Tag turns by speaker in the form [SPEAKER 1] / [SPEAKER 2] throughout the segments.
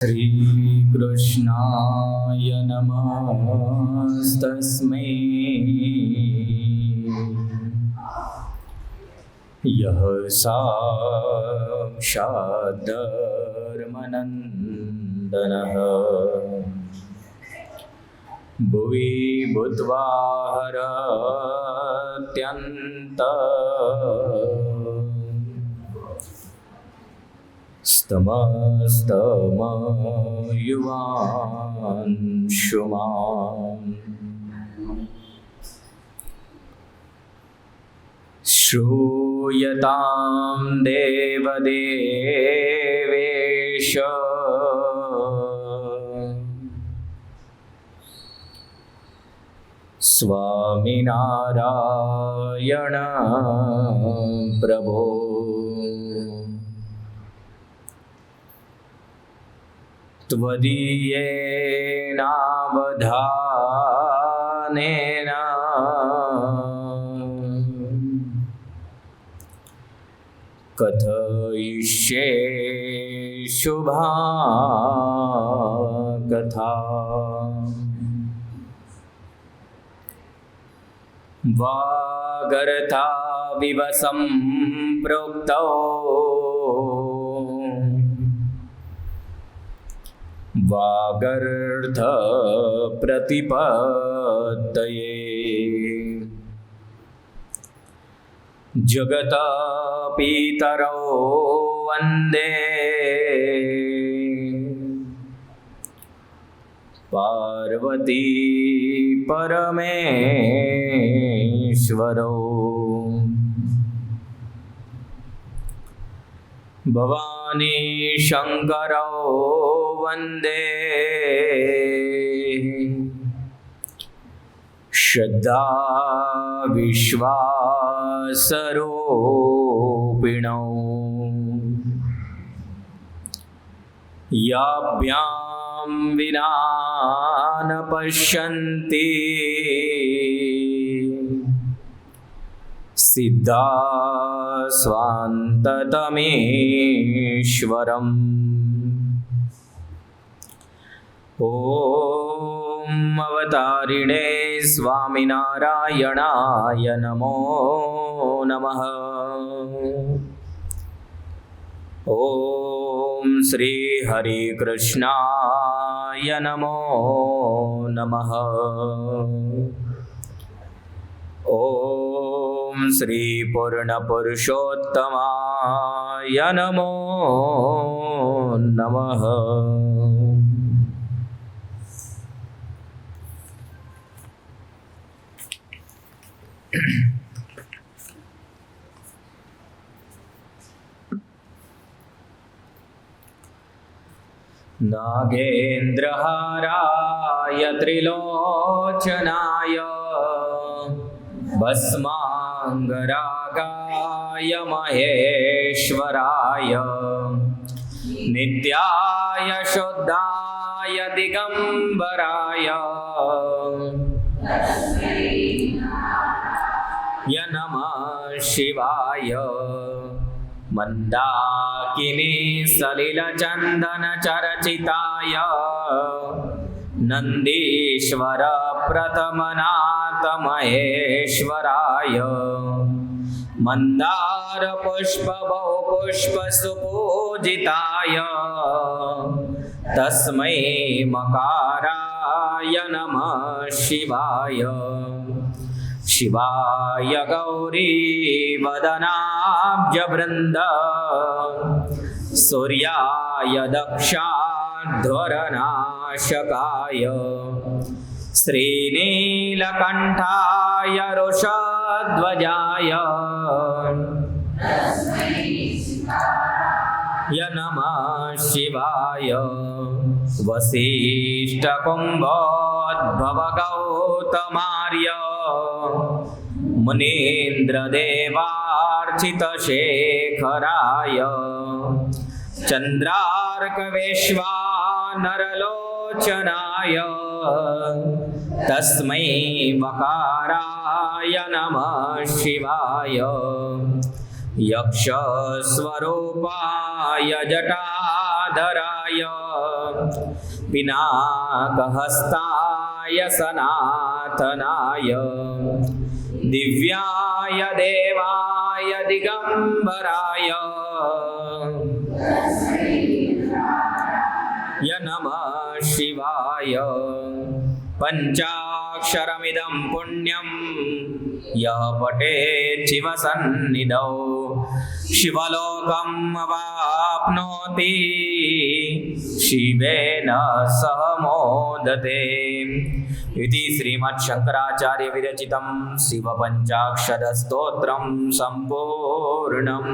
[SPEAKER 1] श्रीकृष्णाय नमस्तस्मै यः साक्षात् धर्मनन्दनः भुवि भूत्वा हरत्यन्तः स्तमस्तमयुवांशुमान् श्रूयतां देवदेवेश स्वामिनारायण प्रभो। त्वदीयेनावधानेन कथयिष्ये शुभां कथा। वागर्ताविव सम्प्रोक्तौ वागर्थ प्रतिपत्तये जगत पितरौ वन्दे पार्वती परमेश्वरौ। भवानी शंकरौ वन्दे श्रद्धा विश्वासरूपिणौ। याभ्यां विना न पश्यन्ति सिद्धा स्वान्ततमीश्वरम्। ॐ अवतारिणे स्वामिनारायणाय नमो नमः। ॐ श्री हरिकृष्णाय नमो नमः। ॐ श्री पूर्णपुरुषोत्तमाय नमो नमः। नागेन्द्रहाराय त्रिलोचनाय भस्मांगरागाय महेश्वराय नित्याय शुद्धाय दिगंबराय नमः शिवाय। मंदाकिनी सलिलचंदन चर्चिताय नंदीश्वर प्रथमनाथ महेश्वराय मंदार पुष्प बहुपुष्प सुपूजिताय तस्मै मकाराय नमः शिवाय। शिवाय गौरी वदनाब्जवृन्द सूर्याय दक्षाध्वरनाशकाय श्रीनीलकण्ठाय वृषध्वजाय नमः शिवाय। वसिष्ठकुम्भोद्भवगौतमार्य मुनीन्द्रदेवार्चितशेखराय चन्द्रार्कवैश्वानरलोचनाय तस्मै मकाराय नमः शिवाय। यक्षस्वरूपाय जटाधराय गदाधराय पिनाकहस्ताय सनातनाय दिव्याय देवाय दिगंबराय नमः शिवाय पंचाक्षरमिदं पुण्यं यः पठेत् शिवसन्निधौ शिवलोकम् अवाप्नोति शिवेन सह मोदते इति श्रीमच्छंकराचार्य विरचितं शिवपञ्चाक्षरस्तोत्रं सम्पूर्णं।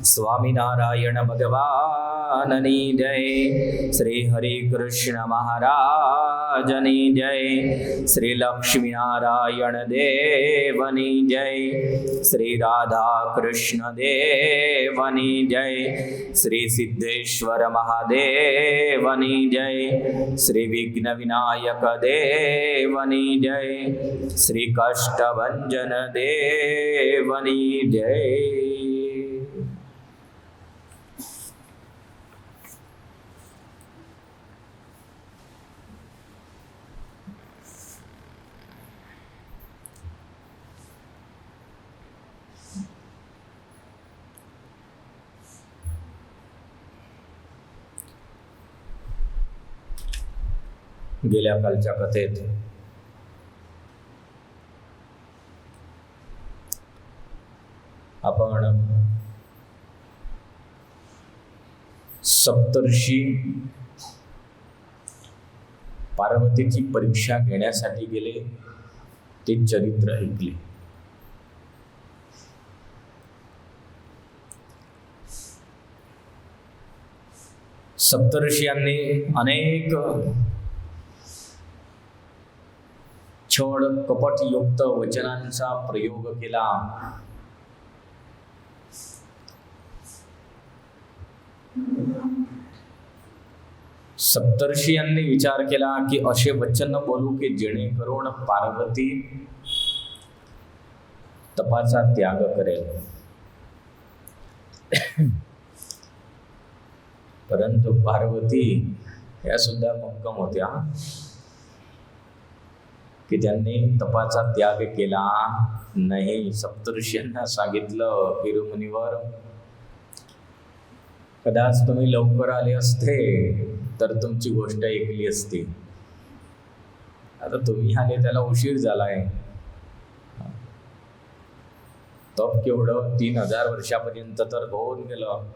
[SPEAKER 1] स्वामिनारायण भगवाननी जय। श्री हरि कृष्ण महाराजनी जय। श्री लक्ष्मी नारायण देवनी जय। श्री राधा कृष्ण देवनी जय। श्री सिद्धेश्वर महादेवनी जय। श्री विघ्न विनायक देवनी जय। श्री कष्टभंजन देवनी जय। गेल्या कालच्या कथेत आपण सप्तर्षी पार्वतीची परीक्षा घेण्यासाठी गेले ते चरित्र ऐकले। सप्तर्षियांनी अनेक छळ कपटयुक्त वचनांचा प्रयोग केला। सप्तर्षियांनी विचार केला की असे वचन बोलू की जेणेकरून पार्वती तपाचा त्याग करेल, परंतु पार्वती या सुद्धा मक्कम होत्या की त्यांनी तपाचा त्याग केला नाही। सप्तर्षींना सांगितलं, हिरुमुनीवर कदाच तुम्ही लवकर आले असते तर तुमची गोष्ट ऐकली असती, आता तुम्ही आले त्याला उशीर झालाय। तप केवढं 3000 वर्षापर्यंत तर होऊन गेलं।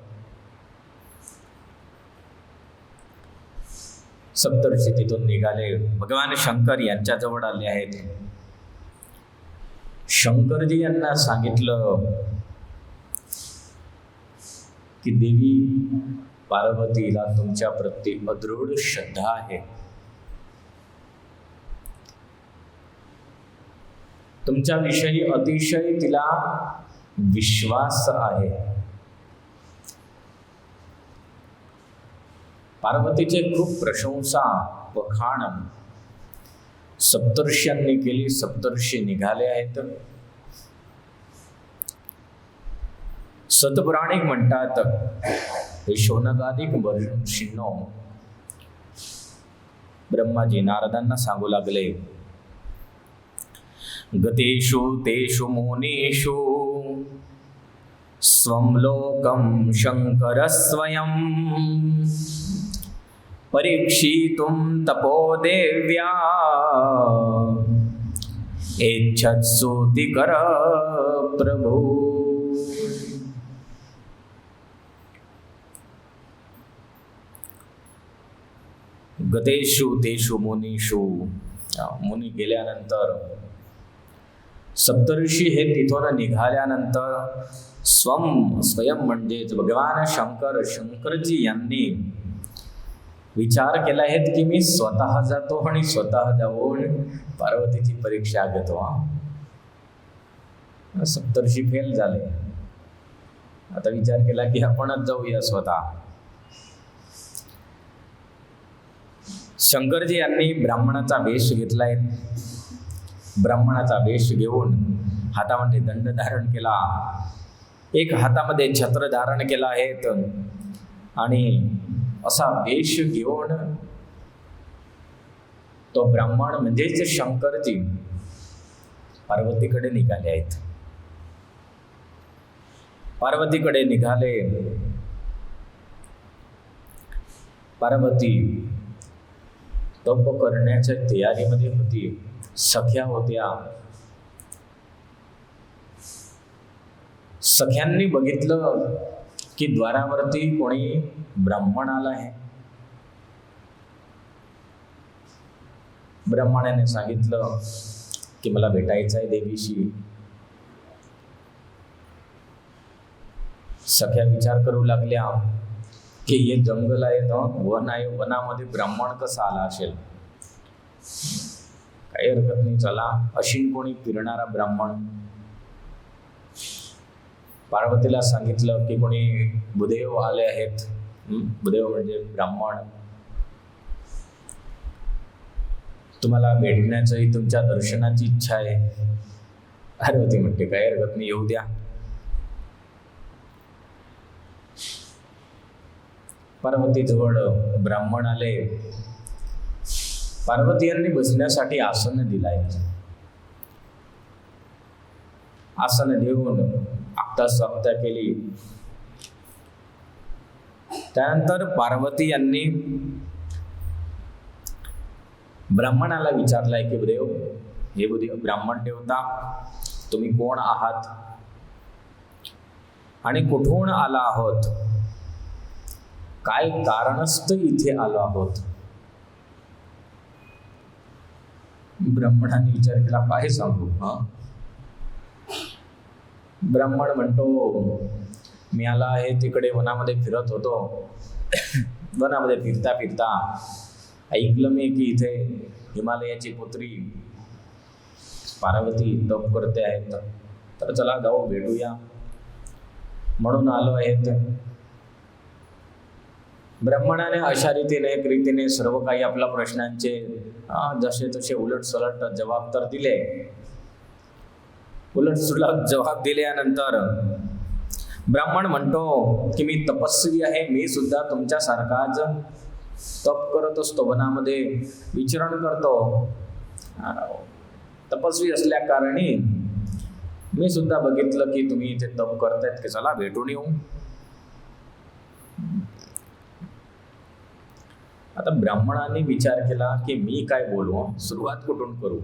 [SPEAKER 1] सप्तर्षी तिथून निघाले, भगवान शंकर यांच्या जवळ आले आहेत। शंकरजी यांना सांगितलं की देवी पार्वतीला तुमच्या प्रती अदृढ श्रद्धा आहे, तुमच्या विषयी अतिशय तिला विश्वास आहे। पार्वतीचे खूप प्रशंसा वखाण सप्तर्षींनी केली। सप्तर्षी निघाले आहेत। सतपुराणिक म्हणतात, हे शौनकादिक ऋषींनो, ब्रह्माजी नारदांना सांगू लागले, गतेषु तेषु मुनीषु स्वं लोकं शंकर स्वयं परीक्षितुं तपोदेव्या एच्छत्सूतिकर प्रभु। गतेषु तेषु मुनीषु, मुनी गेल्यानंतर सप्तर्षी हे तिथून निघाल्यानंतर स्वयं म्हणजेच भगवान शंकरजी यांनी विचार केला आहे की मी स्वतः जातो आणि स्वतः जाऊन पार्वतीची परीक्षा घेतो। सप्तर्षी फेल झाले। आता विचार केला की आपणच जाऊया स्वतः। शंकरजी यांनी ब्राह्मणाचा वेश घेतलाय। ब्राह्मणाचा वेश घेऊन हातामध्ये दंड धारण केला, एक हातामध्ये छत्र धारण केला आहे आणि असा वेश घेऊन तो ब्राह्मण म्हणजेच शंकरजी पार्वतीकडे निघाले आहेत. पार्वतीकडे निघाले. पार्वती तप करण्याच्या तयारीमध्ये होती. सख्या होत्या. सख्यांनी बघितलं की द्वारावरती कोणी ब्राह्मण आला आहे. ब्राह्मणाने सांगितलं की मला भेटायचं आहे देवीशी. सख्या विचार करू लागल्या की हे जंगल आहे, वन आहे, वनामध्ये ब्राह्मण कसा आला असेल. काही हरकत नाही, चला अशी कोणी फिरणारा ब्राह्मण. पार्वतीला सांगितलं की कोणी भूदेव आले आहेत. भूदेव म्हणजे ब्राह्मण. तुम्हाला भेटण्याचंही तुमच्या दर्शनाची इच्छा आहे. पार्वती म्हणते काही हरकत नाही, येऊ द्या. पार्वती जवळ ब्राह्मण आले. पार्वती यांनी बसण्यासाठी आसन दिलाय. आसन देऊन आप्ता केली. त्यानंतर पार्वती यांनी ब्राह्मणाला विचारलाय की भूदेव, हे भूदेव ब्राह्मण देवता, तुम्ही कोण आहात आणि कुठून आला आहोत, काय कारणास्तव इथे आलो आहोत. ब्राह्मणाने विचार केला, काय सांगू. ब्राह्मण म्हणतो, मी आला आहे तिकडे वनामध्ये फिरत होतो. वनामध्ये फिरता फिरता ऐकलं मी की इथे हिमालयाची पुत्री पार्वती तप करते आहेत, तर चला जाऊ भेटूया म्हणून आलो आहेत. ब्राह्मणाने अशा रीतीने एक रीतीने सर्व काही आपल्या प्रश्नांचे जसे तसे उलट सलट जवाब तर दिले. उलट सुलट जवाब दिल्यानंतर ब्राह्मण म्हणतो की मी तपस्वी आहे, मी सुद्धा तुमच्यासारखाच तप करत असतो, वनामध्ये विचरण करतो. तपस्वी असल्या कारणी मी सुद्धा बघितलं की तुम्ही इथे तप करतायत, की चला भेटून येऊ. आता ब्राह्मणाने विचार केला की मी काय बोलू, सुरुवात कुठून करू.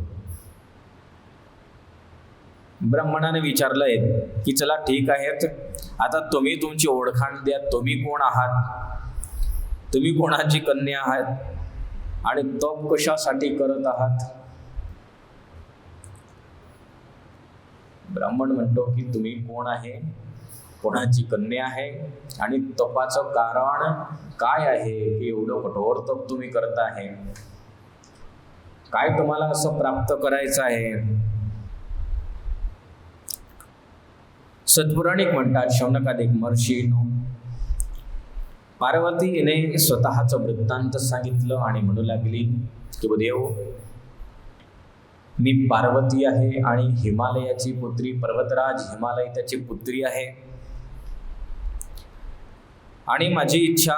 [SPEAKER 1] ब्राह्मणाने विचारलंय की चला ठीक आहेत, आता तुम्ही तुमची ओळखाण द्या. तुम्ही कोण आहात, तुम्ही कोणाची कन्या आहात आणि तप कशासाठी करत आहात. ब्राह्मण म्हणतो की तुम्ही कोण आहे, कोणाची कन्या आहे आणि तपाचं कारण काय आहे की एवढं कठोर तप तुम्ही करत आहे, काय तुम्हाला असं प्राप्त करायचं आहे. सत्पुराणिक म्हणतात, शौनकादिक महर्षींनो, पार्वतीने स्वतःचं वृत्तांत सांगितलं आणि म्हणू लागली की भूदेव, मी पार्वती आहे आणि हिमालयाची पुत्री, पर्वतराज हिमालय त्याची पुत्री आहे. आणि माझी इच्छा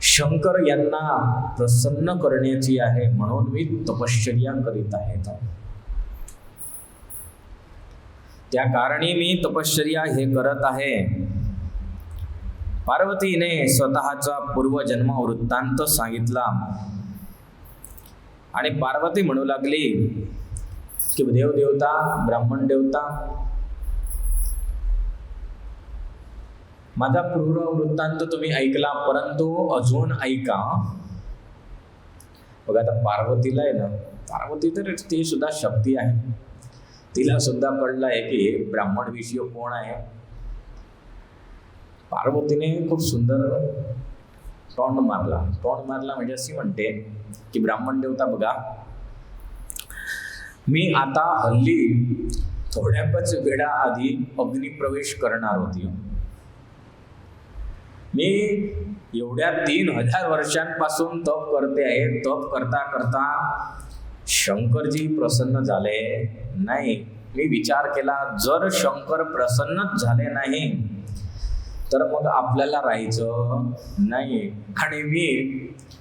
[SPEAKER 1] शंकर यांना प्रसन्न करण्याची आहे, म्हणून मी तपश्चर्या करीत आहे. त्या कारणी मी तपश्चर्या हे करत आहे. पार्वतीने स्वतःचा पूर्वजन्म वृत्तांत सांगितला आणि पार्वती म्हणू लागली की देव देवता, ब्राह्मण देवता, माझा पूर्व वृत्तांत तुम्ही ऐकला, परंतु अजून ऐका. बघा आता पार्वतीला आहे ना, पार्वती तर ती सुद्धा शक्ती आहे, तिला सुद्धा कळलं आहे की हे ब्राह्मण विषय कोण आहे. पार्वतीने खूप सुंदर टोन मारला म्हणजे अशी म्हणते की ब्राह्मण देवता बघा, मी आता हल्ली थोड्याच वेळाआधी अग्निप्रवेश करणार होती. मी एवढ्या 3000 वर्षांपासून तप करते आहे. तप करता करता शंकरजी प्रसन्न झाले नाही. मी विचार केला, जर शंकर प्रसन्नच झाले नाही तर मग आपल्याला राहायचं नाही. आणि मी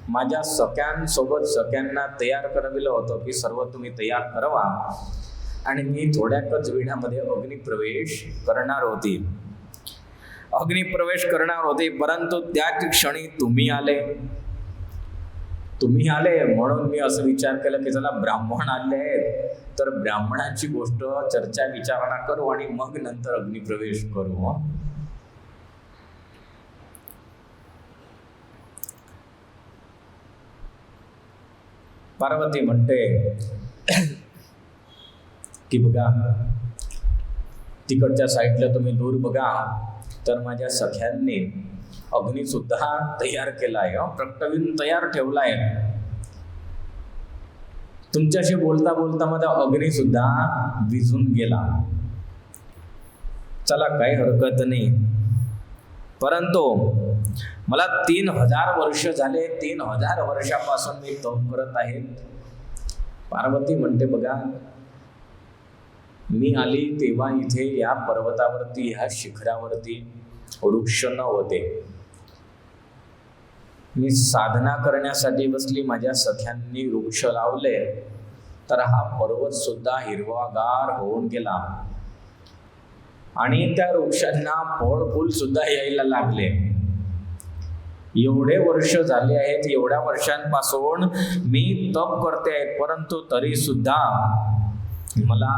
[SPEAKER 1] माझ्या सख्यांसोबत सख्यांना तयार करविलं होतं की सर्व तुम्ही तयार करवा, आणि मी थोड्याच वेळामध्ये अग्निप्रवेश करणार होती. अग्निप्रवेश करणार होते, परंतु त्याच क्षणी तुम्ही आले म्हणून मी असं विचार केला की चला ब्राह्मण आले आहेत, तर ब्राह्मणाची गोष्ट चर्चा विचारणा करू आणि मग नंतर अग्निप्रवेश करू. पार्वती म्हणते की बघा तिकडच्या साईडला तुम्ही दूर बघा, तर माझ्या सख्यांनी अग्नी सुद्धा तयार केलाय, प्रगटवून तयार ठेवलाय. तुमच्याशी बोलता बोलता माझा अग्नी सुद्धा विझून गेला. चला काही हरकत नाही, परंतु मला 3000 वर्ष झाले, 3000 वर्षापासून मी तप करत आहे. पार्वती म्हणते बघा मी आली तेव्हा इथे या पर्वतावरती, ह्या शिखरावरती वृक्ष न होते. मी साधना करण्यासाठी बसली, माझ्या सख्यांनी वृक्ष लावले, तर हा पर्वत सुद्धा हिरवागार होऊन गेला आणि त्या वृक्षांना फळ फूल सुद्धा यायला लागले. एवढे वर्ष झाले आहेत, एवढ्या वर्षांपासून मी तप करते आहे, परंतु तरी सुद्धा मला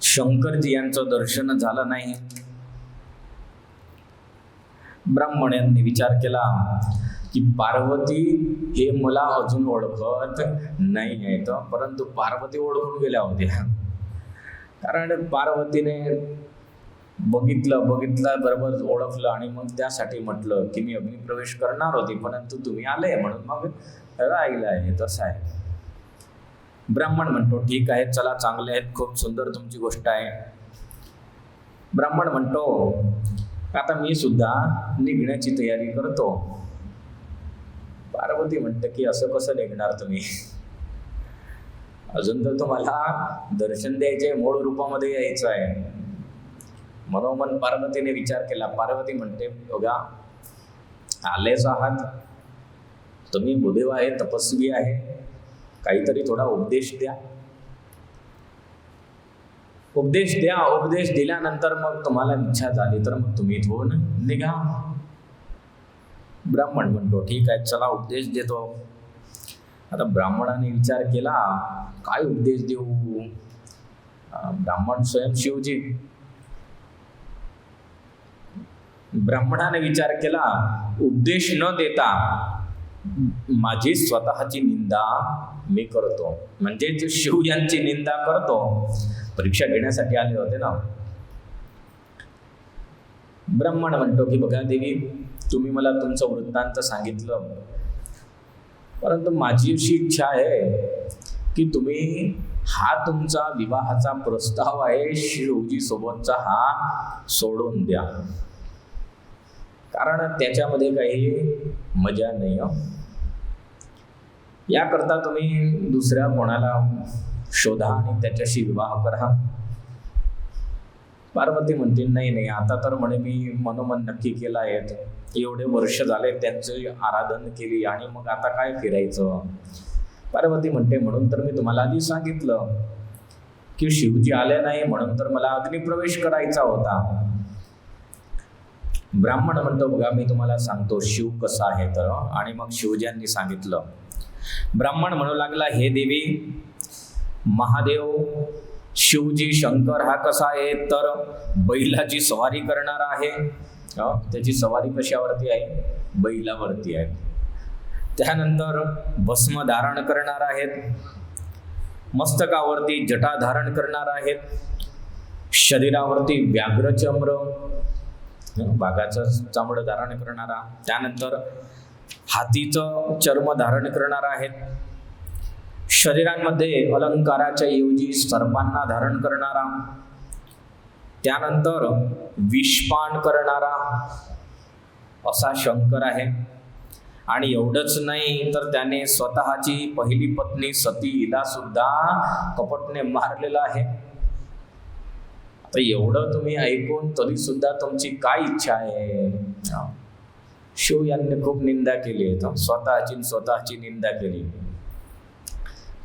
[SPEAKER 1] शंकरजी यांचं दर्शन झालं नाही. ब्राह्मणांनी विचार केला की पार्वती हे मला अजून ओळखत नाही आहेत, परंतु पार्वती ओळखून गेल्या होत्या. कारण पार्वतीने बघितलं बरोबर ओळखलं, आणि मग त्यासाठी म्हटलं की मी अग्निप्रवेश करणार होती, परंतु तुम्ही आले म्हणून मग राहिलं आहे. तसं आहे. ब्राह्मण म्हणतो ठीक आहे, चला चांगले आहेत, खूप सुंदर तुमची गोष्ट आहे. ब्राह्मण म्हणतो आता मी सुद्धा निघण्याची तयारी करतो. पार्वती म्हणते की असं कसं निघणार तुम्ही, अजून तर तुम्हाला दर्शन द्यायचे, मूळ रूपामध्ये यायचं आहे. मनोमन पार्वतीने विचार केला. पार्वती म्हणते बघा आलेच आहात तुम्ही, बुद्धिव आहे, तपस्वी आहे, काहीतरी थोडा उपदेश द्या. उपदेश दिल्यानंतर मग तुम्हाला इच्छा झाली तर मग तुम्ही इथून निघा. ब्राह्मण म्हणतो ठीक आहे, चला उपदेश देतो. आता ब्राह्मणाने विचार केला काय उपदेश देऊ. ब्राह्मण स्वयं शिवजी. ब्राह्मणाने विचार केला उपदेश न देता माझी स्वतःची निंदा मी करतो, म्हणजे शिव यांची निंदा करतो. परीक्षा घेण्यासाठी आले होते ना. ब्राह्मण म्हणतो की बघा देवी, तुम्ही मला तुमचं वृत्तांत सांगितलं, परंतु माझी अशी इच्छा आहे की तुम्ही हा तुमचा विवाहाचा प्रस्ताव आहे शिवजी सोबतचा हा सोडून द्या, कारण त्याच्यामध्ये काही मजा नाही. याकरता तुम्ही दुसऱ्या कोणाला शोधा आणि त्याच्याशी विवाह करा. पार्वती म्हणते नाही, आता तर म्हणे मी मनोमन नक्की केला आहे, एवढे वर्ष झाले त्यांचे आराधन केली आणि मग आता काय फिरायचं. पार्वती म्हणते म्हणून तर मी तुम्हाला आधी सांगितलं की शिवजी आले नाही म्हणून तर मला अग्निप्रवेश करायचा होता. ब्राह्मण म्हणतो बघा मी तुम्हाला सांगतो शिव कसा आहे तर. आणि मग शिवजींनी सांगितलं. ब्राह्मण म्हणू लागला हे देवी, महादेव शिवजी शंकर हा कसा आहे तर बैलाची सवारी करणारा आहे. त्याची सवारी कशावरती आहे, बैलावरती आहे. त्यानंतर भस्म धारण करणार आहेत, मस्तकावरती जटा धारण करणार आहेत, शरीरावरती व्याघ्रचम्र वाघाचं चामडं धारण करणारा, त्यानंतर हातीचं चर्म धारण करणार आहेत, शरीरांमध्ये अलंकाराच्या ऐवजी सर्पांना धारण करणारा, त्यानंतर विषपान करणारा असा शंकर आहे. आणि एवढंच नाही तर त्याने स्वतःची पहिली पत्नी सती हिला सुद्धा कपटने मारलेला आहे. तर एवढं तुम्ही ऐकून तरी सुद्धा तुमची काय इच्छा आहे? शिव यांनी खूप निंदा केली आहे, स्वतःची निंदा केली.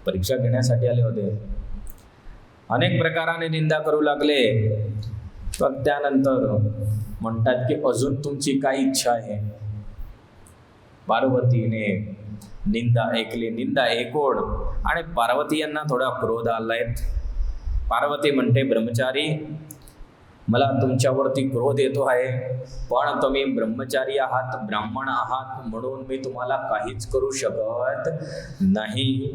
[SPEAKER 1] परीक्षा घेण्यासाठी आले होते, अनेक प्रकाराने निंदा करू लागले. पण त्यानंतर म्हणतात की अजून तुमची काय इच्छा आहे? पार्वतीने निंदा ऐकली. निंदा ऐकून आणि पार्वती यांना थोडा क्रोध आलाय. पार्वती म्हणते, ब्रह्मचारी, मला तुमच्यावरती क्रोध येतो आहे, पण तुम्ही ब्रह्मचारी आहात, ब्राह्मण आहात, म्हणून मी तुम्हाला काहीच करू शकत नाही.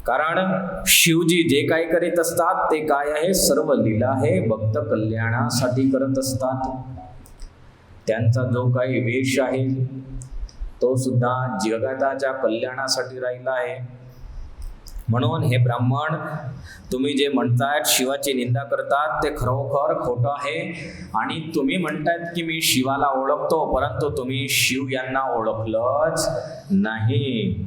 [SPEAKER 1] कारण शिवजी जे काही करीत असतात ते काय आहे? सर्व लीला आहे, भक्त कल्याणासाठी करत असतात. त्यांचा जो काही वेश आहे तो सुद्धा जगताच्या कल्याणासाठी राहिला आहे. म्हणून हे ब्राह्मण, तुम्ही जे म्हणतायत शिवाची निंदा करतात ते खरोखर खोटं आहे. आणि तुम्ही म्हणतायत की मी शिवाला ओळखतो, परंतु तुम्ही शिव यांना ओळखलंच नाही.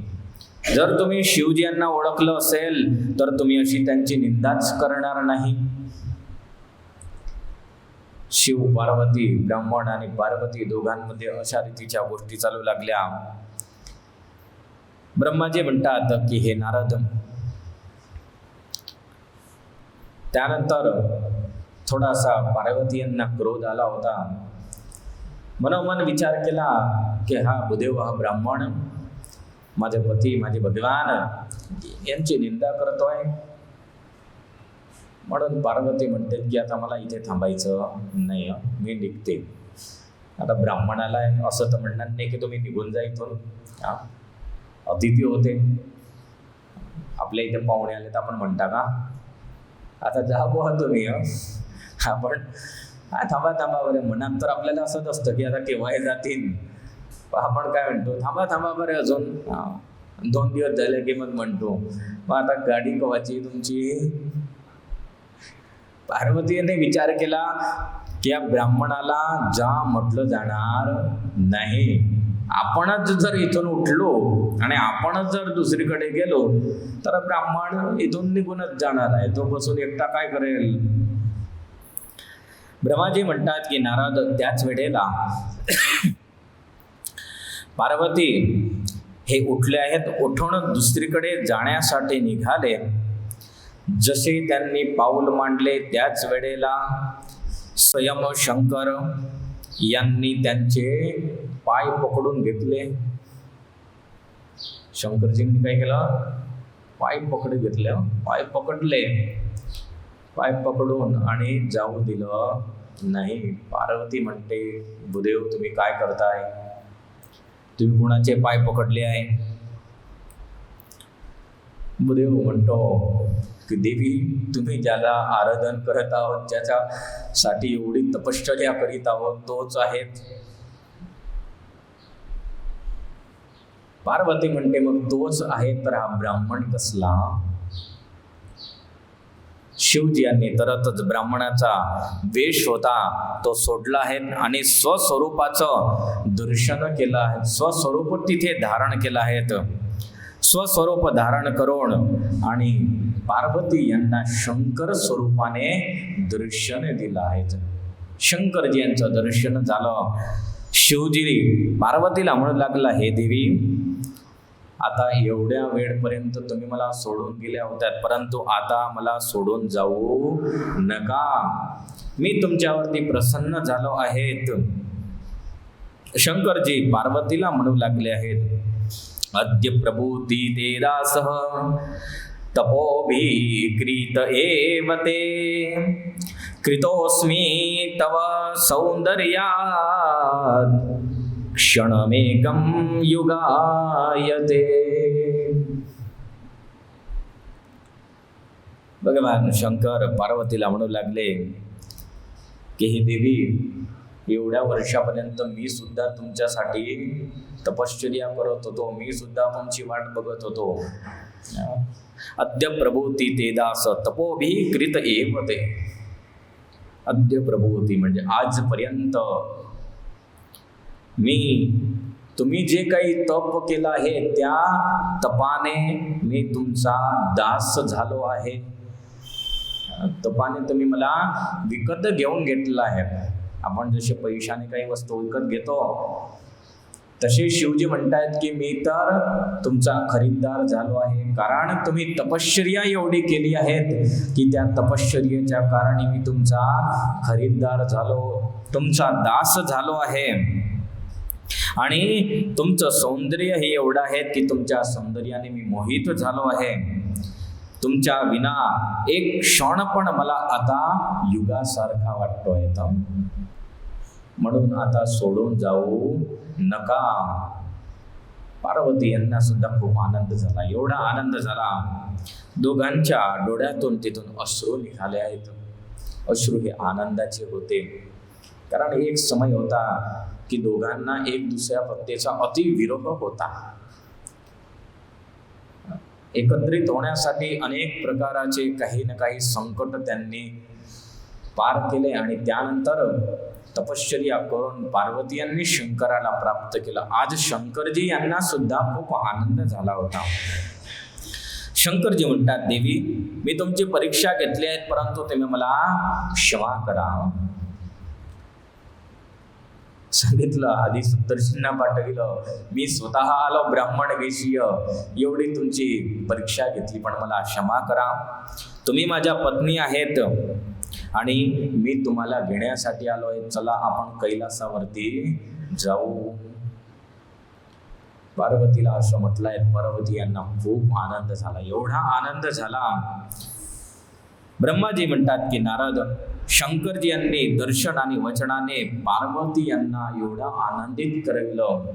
[SPEAKER 1] जर तुम्ही शिवजी यांना ओळखलं असेल तर तुम्ही अशी त्यांची निंदाच करणार नाही. शिव पार्वती, ब्राह्मण आणि पार्वती दोघांमध्ये अशा रीतीच्या गोष्टी चालू लागल्या. ब्रह्माजी म्हणतात की हे नारद, त्यानंतर थोडासा पार्वती यांना क्रोध आला होता. मनोमन विचार केला की हा भूदेव, हा ब्राह्मण माझे पती, माझे भगवान यांची निंदा करतोय. म्हणून पार्वती म्हणते की आता मला इथे थांबायचं नाही, मी निघते. आता ब्राह्मणाला असं तर म्हणणार नाही की तुम्ही निघून जा इथून. अतिथी होते, आपल्या इथे पाहुणे आले तर आपण म्हणता का आता जा बुवा तुम्ही, आपण थांबा बरं. मनात तर आपल्याला असंच असतं की आता केव्हाही जातील. आपण काय म्हणतो, थांबा बरं अजून 2 दिवस झाले की मग म्हणतो मग आता गाडी कवाची तुमची. पार्वतीने विचार केला की या ब्राह्मणाला जा म्हटलं जाणार नाही. आपणच जर इथून उठलो आणि आपणच जर दुसरीकडे गेलो तर ब्राह्मण इथून निघूनच जाणार आहे, तो बसून एकटा काय करेल. ब्रह्माजी म्हणतात की नारद, त्याच वेळेला पार्वती हे उठले आहेत, उठून दुसरीकडे जाण्यासाठी निघाले. जसे त्यांनी पाऊल मांडले त्याच वेळेला स्वयं शंकर यांनी त्यांचे पाय पकडून घेतले. शंकरजींनी काय केलं? पाय घेतले, पाय पकडले, पाय पकडून आणि जाऊ दिलं नाही. पार्वती म्हणते, भूदेव तुम्ही काय करताय? तुम्ही कुणाचे पाय पकडले आहे? भूदेव म्हणतो की देवी, तुम्ही ज्याला आराधन करत आहोत, ज्याच्यासाठी एवढी तपश्चर्या करीत आहोत, तोच आहेत. पार्वती म्हणते, मग तोच आहे तर हा ब्राह्मण कसला? शिवजी यांनी तरतच ब्राह्मणाचा वेश होता तो सोडला आहे आणि स्वस्वरूपाचं दर्शन केलं आहे. स्वस्वरूप तिथे धारण केलं आहे. स्वस्वरूप धारण करून आणि पार्वती यांना शंकर स्वरूपाने दर्शन दिलं आहे. शंकरजी यांचं दर्शन झालं. शिवजी पार्वतीला म्हणू लागला, हे देवी, आता एवढ्या वेळपर्यंत तुम्ही मला सोडून गेल्या होत्या, परंतु आता मला सोडून जाऊ नका. मी तुमच्यावरती प्रसन्न झालो आहेत. शंकरजी पार्वतीला म्हणू लागले आहेत, अद्य प्रभूती ते दासः तपोभिक्रीत एव ते कृतोऽस्मि तव सौंदर्यात् क्षणमेकं युगायते. भगवान शंकर पार्वतीला म्हणू लागले की हे देवी, एवढ्या वर्षापर्यंत मी सुद्धा तुमच्यासाठी तपश्चर्या करत होतो, मी सुद्धा तुमची वाट बघत होतो. अद्य प्रभूती ते दास तपोभिक्रीत एव ते. अद्य प्रभूती म्हणजे आजपर्यंत तुम्ही जे काही तप केलं आहे त्या तपाने मी तुमचा दास झालो आहे. तपाने तुम्ही मला विकत घेऊन घेतलं आहे. आपण जसे पैशाने काही वस्तू विकत घेतो तसे शिवजी म्हणतायत की मी तर तुमचा खरीददार झालो आहे, कारण तुम्ही तपश्चर्या एवढी केली आहेत की त्या तपश्चर्येच्या कारणी मी तुमचा खरीददार झालो, तुमचा दास झालो आहे. आणि तुमचं सौंदर्य हे एवढं आहे की तुमच्या सौंदर्याने मी मोहित झालो आहे. तुमच्या विना एक क्षण पण मला आता युगासारखा वाटतोय, म्हणून आता सोडून जाऊ नका. पार्वती यांना सुद्धा खूप आनंद झाला, एवढा आनंद झाला, दोघांच्या डोळ्यातून तिथून अश्रू निघाले आहेत. अश्रू हे आनंदाचे होते, कारण एक समय होता की दोघांना एक दुसऱ्या पत्नीचा अति विरोह होता. एकत्रित होण्यासाठी अनेक प्रकाराचे काही ना काही संकट त्यांनी पार केले आणि त्यानंतर तपश्चर्या करून पार्वती यांनी शंकराला प्राप्त केलं. आज शंकरजी यांना सुद्धा खूप आनंद झाला होता. शंकरजी म्हणतात, देवी मी तुमची परीक्षा घेतली आहे, परंतु तुम्ही मला क्षमा करा. सांगितलं आधी सप्तर्षींना पाठविलं, मी स्वतः आलो ब्राह्मण वेशीय, एवढी तुमची परीक्षा घेतली, पण मला क्षमा करा. तुम्ही माझ्या पत्नी आहेत आणि मी तुम्हाला घेण्यासाठी आलोय. चला आपण कैलासावरती जाऊ. पार्वतीला असं म्हटलंय. पार्वती यांना खूप आनंद झाला, एवढा आनंद झाला. ब्रह्माजी म्हणतात की नारद शंकरजी यांनी दर्शन आणि वचनाने पार्वती यांना एवढा आनंदित करविलं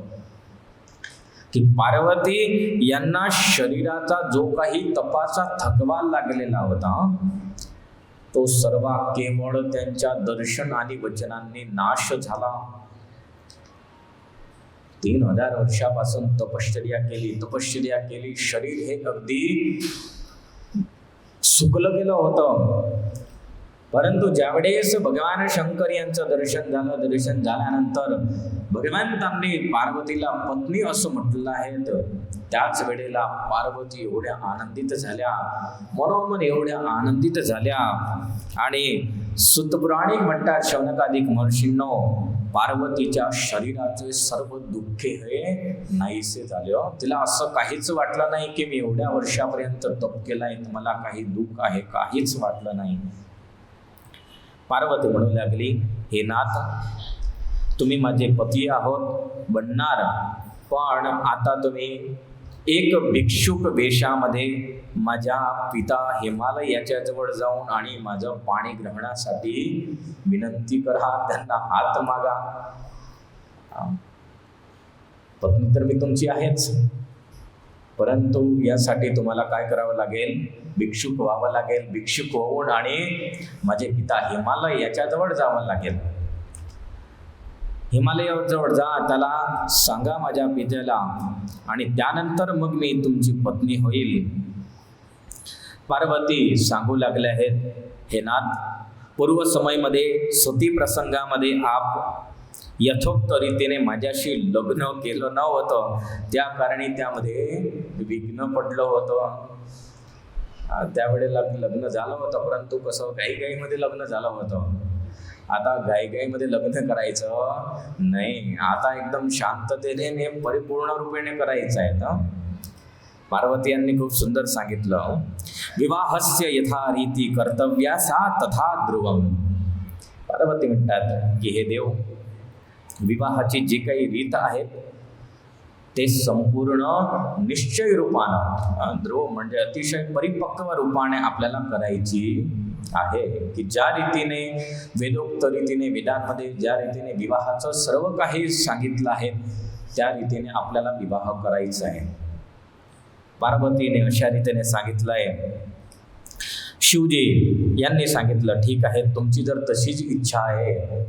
[SPEAKER 1] की पार्वती यांना शरीराचा जो काही तपाचा थकवा लागलेला होता तो सर्व केवळ त्यांच्या दर्शन आणि वचनांनी नाश झाला. 3000 वर्षापासून तपश्चर्या केली, शरीर हे अगदी सुकलं गेलं होतं. परंतु ज्यावेळेस भगवान शंकर यांचं दर्शन झाल्यानंतर भगवंतांनी पार्वतीला पत्नी असं म्हटलं आहे, त्याच वेळेला पार्वती एवढ्या आनंदित झाल्या, मनोमन एवढ्या आनंदित झाल्या. आणि सुतपुराणिक म्हणतात शौनकादिक महर्षींनो, पार्वतीच्या शरीराचे सर्व दुःखे हे नाहीसे झाले. तिला असं काहीच वाटलं नाही की मी एवढ्या वर्षापर्यंत तप केलाय, मला काही दुःख आहे, काहीच वाटलं नाही. पार्वती म्हणू लागली, हे नाथ तुम्ही माझे पती आहोत बनणार, पण आता तुम्ही एक भिक्षुक वेशामध्ये माझ्या पिता हिमालय याच्या जवळ जाऊन आणि माझं पाणी ग्रहणासाठी विनंती करा, त्यांना हात मागा. पत्नी तर मी तुमची आहेच, परंतु यासाठी तुम्हाला काय करावं लागेल, भिक्षुक व्हावं लागेल. भिक्षुक होऊन आणि माझे पिता हिमालय याच्याजवळ जावं लागेल. हिमालयाजवळ जा, त्याला सांगा माझ्या पित्याला, आणि त्यानंतर मग मी तुमची पत्नी होईल. पार्वती सांगू लागले आहेत, हे नाथ पूर्व समयमध्ये सती प्रसंगामध्ये आप यथोक्त रीतीने माझ्याशी लग्न केलं नव्हतं, त्या कारणी त्यामध्ये विघ्न पडलं होतं. त्यावेळेला लग्न झालं होतं, परंतु कसं घाईघाईमध्ये लग्न झालं होतं. आता घाईघाईमध्ये लग्न करायचं नाही, आता एकदम शांततेने परिपूर्ण रूपेने करायचं आहे. तर पार्वती यांनी खूप सुंदर सांगितलं, विवाहस्य यथा रीती कर्तव्या सा तथा ध्रुवम. पार्वती म्हणतात की हे देव, विवाहाची जी काही रीत आहे ते संपूर्ण निश्चय रूपानं, ध्रुव म्हणजे अतिशय परिपक्व रूपाने आपल्याला करायची आहे. की ज्या रीतीने वेदोक्त रीतीने वेदांमध्ये ज्या रीतीने विवाहाचं सर्व काही सांगितलं आहे त्या रीतीने आपल्याला विवाह करायचा आहे. पार्वतीने अशा रीतीने सांगितलं आहे. शिवजी यांनी सांगितलं, ठीक आहे, तुमची जर तशीच इच्छा आहे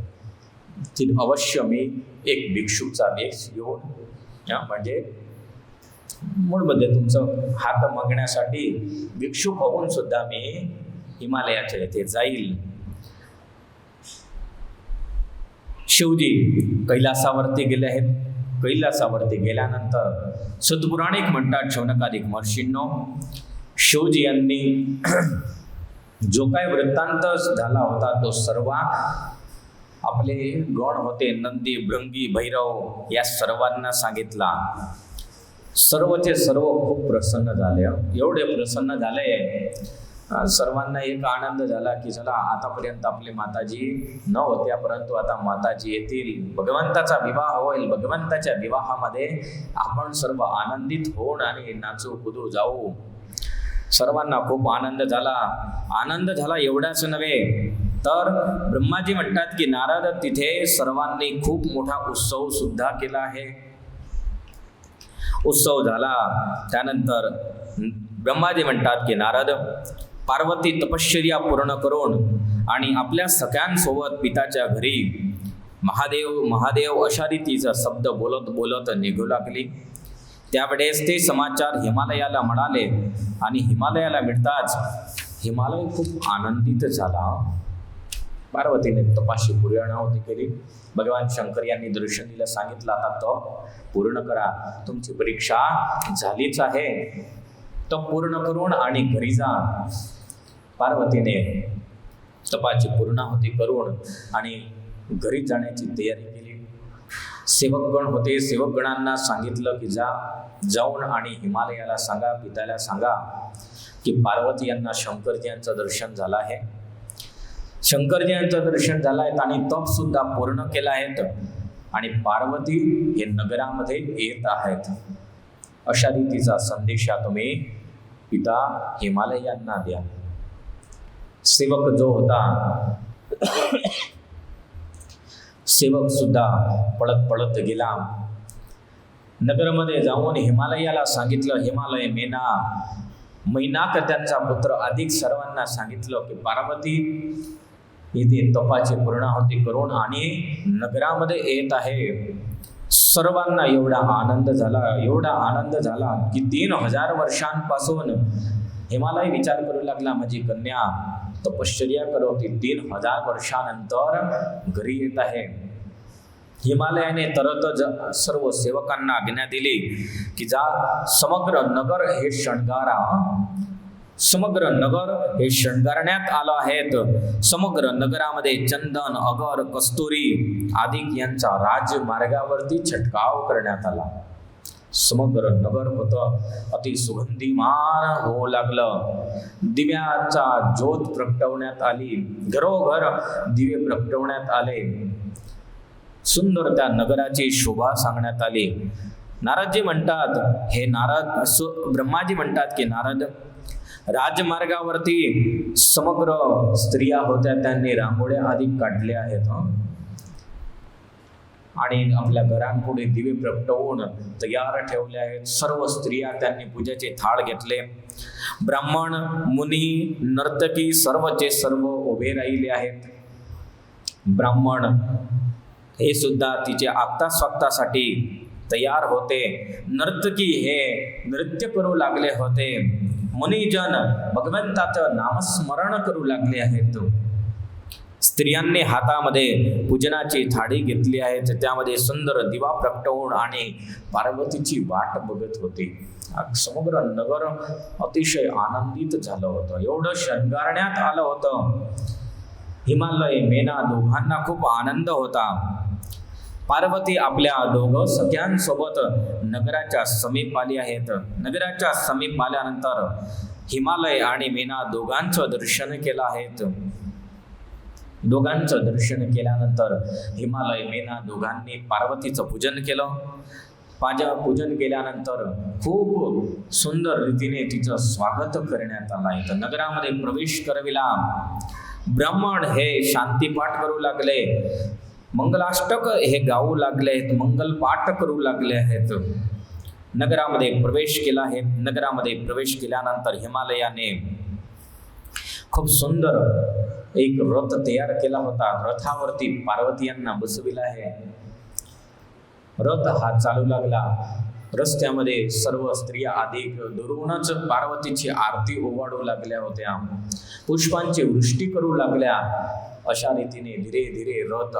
[SPEAKER 1] तर अवश्य मी एक भिक्षुकचा वेश घेऊन, म्हणजे मूळमध्ये तुमचं हात मागण्यासाठी भिक्षुक होऊन सुद्धा मी हिमालयाच्या येथे जाईल. शिवजी कैलासावरती गेले आहेत. कैलासावरती गेल्यानंतर सतपुराणिक म्हणतात शौनकादिक महर्षींनो, शिवजी यांनी जो काय वृत्तांत झाला होता तो सर्व आपले गण होते, नंदी, भृंगी, भैरव या सर्वांना सांगितला. सर्वचे सर्व खूप प्रसन्न झाले. एवढे प्रसन्न झाले, सर्वांना एक आनंद झाला की चला आतापर्यंत आपली माताजी न होत्या, परंतु आता माताजी येतील, भगवंताचा विवाह होईल. भगवंताच्या विवाहामध्ये आपण सर्व आनंदित होऊन आणि नाचू कुदू जाऊ. सर्वांना खूप आनंद झाला. आनंद झाला एवढाच नव्हे तर ब्रह्माजी म्हणतात की नारद तिथे सर्वांनी खूप मोठा उत्सव सुद्धा केला आहे. उत्सव झाला त्यानंतर ब्रह्माजी म्हणतात की नारद, पार्वती तपश्चर्या पूर्ण करून आणि आपल्या सख्यांसोबत पिताच्या घरी महादेव महादेव अशा रीतीचा शब्द बोलत बोलत निघू लागली. त्यावेळेस ते समाचार हिमालयाला म्हणाले आणि हिमालयाला मिळताच हिमालय खूप आनंदित झाला. पार्वतीने तपाशी पूर्णाहुती केली. भगवान शंकर यांनी दर्शन दिलं, सांगितलं आता तप पूर्ण करा, तुमची परीक्षा झालीच आहे, तप पूर्ण करून आणि घरी जा. पार्वतीने तपाची पूर्णाहुती करून आणि घरी जाण्याची तयारी केली. सेवकगण होते, सेवकगणांना सांगितलं की जाऊन आणि हिमालयाला सांगा, पित्याला सांगा की पार्वती यांना शंकरजी यांचं दर्शन झालं आहे. शंकरजी यांचं दर्शन झालं आहे आणि तप सुद्धा पूर्ण केलं आहे आणि पार्वती हे नगरामध्ये येत आहेत. अशा रीतीचा संदेशा तुम्ही पिता हिमालय यांना द्या. सेवक जो होता, सेवक सुद्धा पळत पळत गेला. नगरमध्ये जाऊन हिमालयाला सांगितलं. हिमालय, मैनाक त्यांचा पुत्र अधिक सर्वांना सांगितलं की पार्वती इथे तपाची पूर्णाहुती करून आणि नगरामध्ये येत आहे. सर्वांना एवढा आनंद झाला की 3000 वर्षांपासून हिमालय विचार करू लागला, माझी कन्या तपश्चर्या करत होती, 3000 वर्षानंतर घरी येत आहे. हिमालयाने तरतच सर्व सेवकांना आज्ञा दिली की जा, समग्र नगर हे शृंगारण्यात आलं आहेत. समग्र नगरामध्ये चंदन, अगर, कस्तुरी आदिक यांचा राजमार्गावरती छटकाव करण्यात आला. समग्र नगर होतं अति सुगंधीमान होऊ लागलं. दिव्यांचा ज्योत प्रगटवण्यात आली, घरोघर दिवे प्रगटवण्यात आले. सुंदर त्या नगराची शोभा सांगण्यात आली. नारदजी म्हणतात, ब्रह्माजी म्हणतात की नारद, राजमार्गावरती समग्र स्त्रिया होत्या, त्यांनी रांगोळ्या आधी काढल्या आहेत आणि आपल्या घरांपुढे दिवे प्रगटवून तयार ठेवले आहेत. सर्व स्त्रिया त्यांनी पूजेचे थाळ घेतले. ब्राह्मण, मुनी, नर्तकी सर्वचे सर्व उभे राहिले आहेत. ब्राह्मण हे सुद्धा तिचे आगता-स्वागतासाठी तयार होते. नर्तकी हे नृत्य करू लागले होते. मुनिजन भगवंताचं नामस्मरण करू लागले आहेत. स्त्रियांनी हातामध्ये पूजनाची थाळी घेतली आहे, त्यामध्ये सुंदर दिवा प्रगटवून आणि पार्वतीची वाट बघत होते. समग्र नगर अतिशय आनंदित झालं होतं. एवढं शृंगारण्यात आलं होतं. हिमालय, मेना दोघांना खूप आनंद होता. पार्वती आपल्या दोघं सख्यांसोबत नगराच्या समीप आली आहेत. नगराच्या समीप आल्यानंतर हिमालय आणि मेना दोघांचं दर्शन केलं आहे. दोघांचं दर्शन केल्यानंतर हिमालय, मेना दोघांनी पार्वतीचं पूजन केलं. पूजन केल्यानंतर खूप सुंदर रीतीने तिचं स्वागत करण्यात आलं आहे. नगरामध्ये प्रवेश करविला. ब्राह्मण हे शांतीपाठ करू लागले, मंगलाष्टक हे गाऊ लागले आहेत, मंगलपाठ करू लागले आहेत. नगरामध्ये प्रवेश केला आहे. नगरामध्ये प्रवेश केल्यानंतर हिमालयाने खूप सुंदर एक रथ तयार केला होता. रथावरती पार्वती यांना बसविला आहे. रथ हा चालू लागला. रस्त्यामध्ये सर्व स्त्रिया अधिक दुरूनच पार्वतीची आरती ओवाळू लागल्या होत्या, पुष्पांची वृष्टी करू लागल्या. अशा रीतीने धीरे धीरे रथ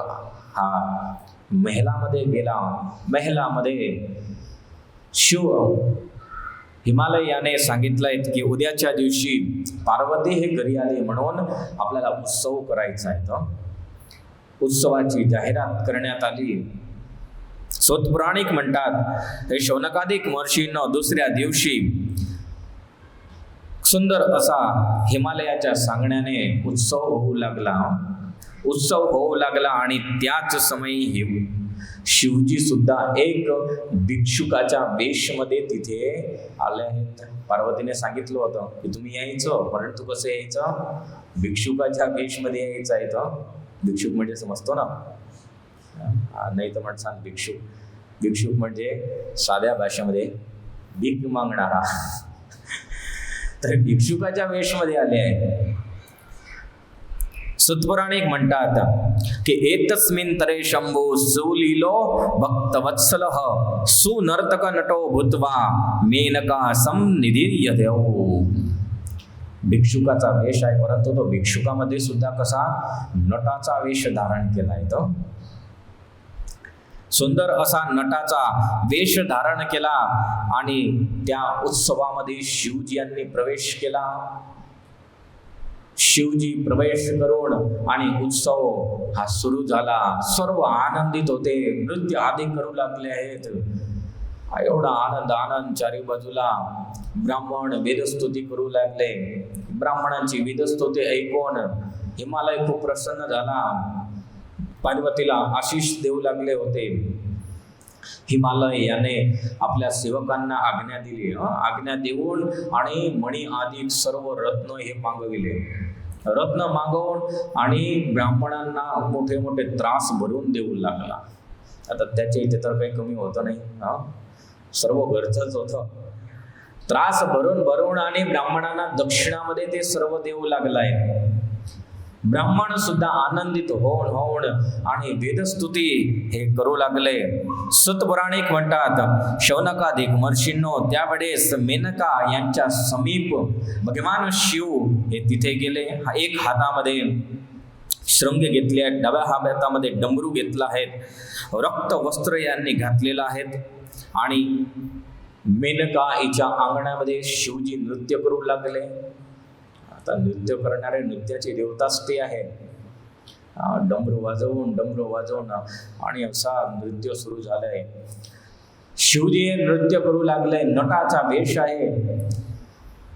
[SPEAKER 1] हा महलामध्ये गेला. महलामध्ये शिव हिमालय याने सांगितलंय की उद्याच्या दिवशी पार्वती हे घरी आली म्हणून आपल्याला उत्सव करायचा आहे. तर उत्सवाची जाहिरात करण्यात आली. सत्पुराणिक म्हणतात हे शौनकादिक महर्षींना दुसऱ्या दिवशी सुंदर असा हिमालयाच्या सांगण्याने उत्सव होऊ लागला आणि त्याच समयी शिवजी सुद्धा एक भिक्षुकाच्या वेशमध्ये तिथे आले आहेत. पार्वतीने सांगितलं होतं की तुम्ही यायचं, परंतु कसं यायचं? भिक्षुकाच्या वेशमध्ये यायचं आहे. तर भिक्षुक म्हणजे समजतो ना, नाही तर म्हणसान भिक्षुक म्हणजे साध्या भाषेमध्ये भीक मागणारा. तर भिक्षुकाच्या वेशमध्ये आले आहे. सत्पुराणिक म्हणतात की एतस्मिन् तरे शंभो सुलीलो भक्तवत्सलः सुनर्तक नटो भूत्वा मेनका संनिधीयते. भिक्षुकाचा वेश आहे, परंतु तो भिक्षुकामध्ये सुद्धा कसा नटाचा वेश धारण केलाय. तो सुंदर असा नटाचा वेश धारण केला आणि त्या उत्सवामध्ये शिवजी यांनी प्रवेश केला. शिवजी प्रवेश करून आणि उत्सव हा सुरू झाला. सर्व आनंदित होते, नृत्य आदी करू लागले आहेत. एवढा आनंद चारी बाजूला. ब्राह्मण वेदस्तुती करू लागले. ब्राह्मणांची वेदस्तुती ऐकून हिमालय खूप प्रसन्न झाला. पार्वतीला आशीष देऊ लागले होते. हिमालय याने आपल्या सेवकांना आज्ञा दिली. आज्ञा देऊन आणि मणी आदी सर्व रत्न हे मागविले. रत्न मागवून आणि ब्राह्मणांना मोठे मोठे त्रास भरून देऊ लागला. आता त्याच्या इथे तर काही कमी होतं नाही, सर्व घरचंच होतं. त्रास भरून आणि ब्राह्मणांना दक्षिणामध्ये ते सर्व देऊ लागलाय. ब्राह्मण सुद्धा आनंदित होऊन आणि वेदस्तुती हे करू लागले. सत्पुराणिक म्हणतात शौनकादिक महर्षींनो त्यावेळेस मेनका यांच्या समीप भगवान शिव हे तिथे गेले. एक हातामध्ये श्रृंग घेतले आहेत, डाव्या हातामध्ये डमरू घेतला आहे, रक्त वस्त्र यांनी घातलेलं आहेत आणि मेनका हिच्या अंगणामध्ये शिवजी नृत्य करू लागले. आता नृत्य करणारे नृत्याची देवताच ते आहे. डमरू वाजवून आणि असा नृत्य सुरू झालंय. शिवजी नृत्य करू लागले. नटाचा वेश आहे.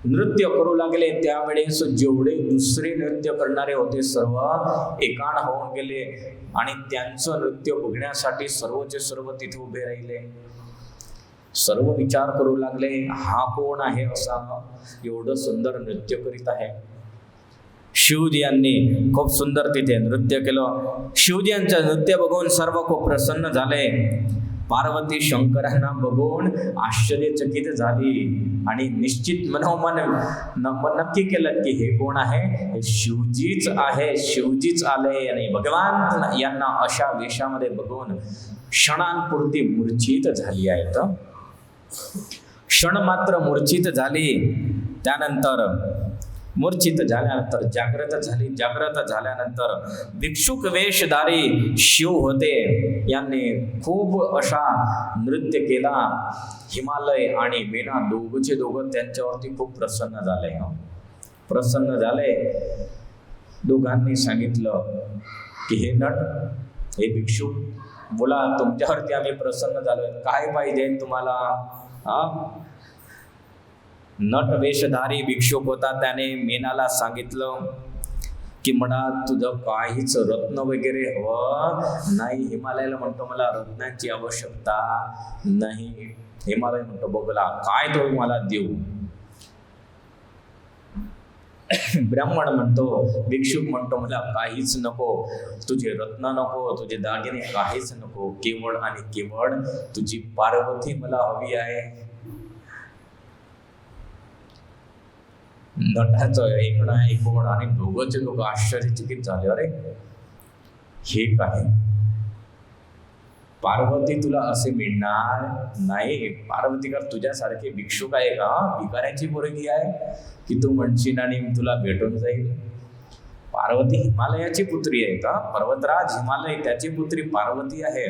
[SPEAKER 1] नृत्य करू लागले. त्यावेळेस जेवढे दुसरे नृत्य करणारे होते सर्व एकाण होऊन गेले आणि त्यांचं नृत्य बघण्यासाठी सर्वचे सर्व तिथे उभे राहिले. सर्व विचार करू लागले, हा कोण आहे असा एवढं सुंदर नृत्य करीत आहे. शिवजी यांनी खूप सुंदर तिथे नृत्य केलं. शिवजी यांचं नृत्य बघून सर्व खूप प्रसन्न झाले. पार्वती शंकरांना बघून आश्चर्यचकित झाली आणि निश्चित मनोमन नक्की केलं की हे कोण आहे? हे शिवजीच आहे, शिवजीच आले. आणि भगवान यांना अशा वेशामध्ये बघून क्षणांपुरती मूर्छित झाली आहेत. क्षण मात्र मूर्छित झाली. त्यानंतर मूर्छित झाल्यानंतर जागृत झाली. जागृत झाल्यानंतर भिक्षुक वेशधारी शिव होते. यांनी खूप अशा नृत्य केला. हिमालय आणि मेना दोघं त्यांच्यावरती खूप प्रसन्न झाले. दोघांनी सांगितलं की हे नट, हे भिक्षुक, बोला तुमच्यावरती आम्ही प्रसन्न झालोय, काय पाहिजे तुम्हाला? नट वेशधारी भिक्षुक होता. त्याने मेनाला सांगितलं की म्हणा तुझं काहीच रत्न वगैरे हवं नाही. हिमालयाला म्हणतो मला रत्नांची आवश्यकता नाही. हिमालय म्हणतो बघला काय तो मला देऊ. ब्राह्मण म्हणतो, भिक्षुक म्हणतो मला काहीच नको, तुझे रत्न नको, तुझे दागिने काहीच नको, केवळ आणि केवळ तुझी पार्वती मला हवी आहे. नटाचं ऐकून आणि दोघंचे लोक आश्चर्यचकित झाले. अरे हे काय, पार्वती तुला असे मिळणार नाही. पार्वती का तुझ्यासारखे भिक्षुक आहे का? भिकाऱ्याची पोरगी आहे की तू म्हणशील आणि तुला भेटून जाईल? पार्वती हिमालयाची पुत्री आहे का? पर्वतराज हिमालय त्याची पुत्री पार्वती आहे